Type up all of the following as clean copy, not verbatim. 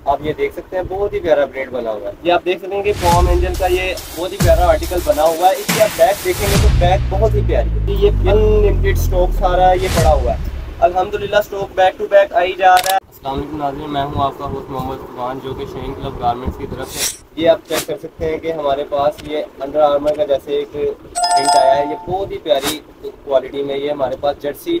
आप ये देख सकते हैं बहुत ही प्यारा ब्रेड बना हुआ है। ये आप देख सकते हैं कि पॉम एंजल का ये बहुत ही प्यारा आर्टिकल बना हुआ है। इसकी आप बैक देखेंगे तो बैक बहुत ही प्यारी है। ये अनलिमिटेड स्टॉक सारा ये पड़ा हुआ है। अल्हम्दुलिल्लाह स्टॉक बैक टू बैक आई जा रहा है। अस्सलाम वालेकुम नाज़रीन, मैं हूं आपका होस्ट मोहम्मद फुरकान, जो कि शाहीन क्लब गारमेंट्स की तरफ से। ये आप चेक कर सकते हैं कि हमारे पास ये अंडर आर्मर का जैसे एक प्रिंट आया है। ये बहुत ही प्यारी क्वालिटी में ये हमारे पास जर्सी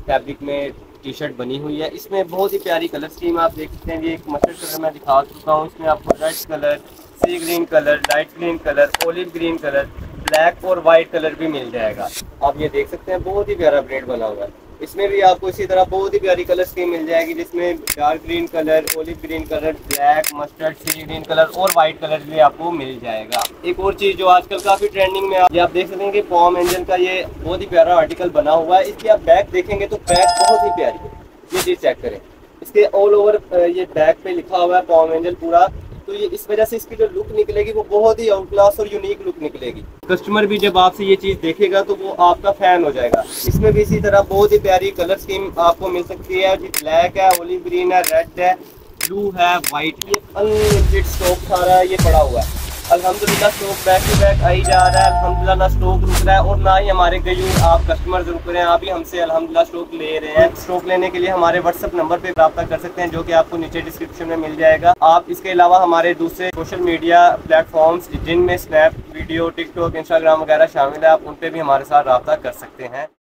फैब्रिक में टी शर्ट बनी हुई है। इसमें बहुत ही प्यारी कलर स्कीम आप देख सकते हैं। ये एक मस्टर्ड कलर मैं दिखा चुका हूँ। इसमें आपको red colour, sea green colour, light green colour, olive green colour, black और वाइट कलर भी मिल जाएगा। आप ये देख सकते हैं बहुत ही प्यारा ब्रेड बना हुआ है। इसमें भी आपको इसी तरह बहुत ही प्यारी कलर स्कीम मिल जाएगी, जिसमें dark green colour, olive green colour, black, mustard, sea green colour और वाइट कलर भी आपको मिल जाएगा। एक और चीज़ जो आजकल काफ़ी ट्रेंडिंग में ये आप देख सकते हैं कि पॉम एंजल का ये बहुत ही प्यारा आर्टिकल बना हुआ है। इसकी आप बैक देखेंगे तो बैक बहुत ही प्यारी है। ये चीज़ चेक करें, इसके ऑल ओवर ये बैक पे लिखा हुआ है पॉम एंजल पूरा। तो ये इस वजह से इसकी जो लुक निकलेगी वो बहुत ही आउट क्लास और यूनिक लुक निकलेगी। कस्टमर भी जब आपसे ये चीज़ देखेगा तो वो आपका फैन हो जाएगा। इसमें भी इसी तरह बहुत ही प्यारी कलर स्कीम आपको मिल सकती है। जी ब्लैक है, ओलिव ग्रीन है, रेड है, ब्लू है, वाइट। ये अनलिमिटेड स्टॉक सारा ये पड़ा हुआ है। अल्हम्दुलिल्लाह स्टॉक बैक टू बैक आई जा रहा है। अल्हम्दुलिल्लाह ना स्टॉक रुक रहा है और ना ही हमारे गयूर आप कस्टमर्स रुक रहे हैं। आप ही हमसे अल्हम्दुलिल्लाह स्टॉक ले रहे हैं। स्टॉक लेने के लिए हमारे व्हाट्सएप नंबर पे रब्ता कर सकते हैं, जो कि आपको नीचे डिस्क्रिप्शन में मिल जाएगा। आप इसके अलावा हमारे दूसरे सोशल मीडिया प्लेटफॉर्म्स जिनमें स्नैप वीडियो, टिकटॉक, इंस्टाग्राम वगैरह शामिल है, आप उन पर भी हमारे साथ रब्ता कर सकते हैं।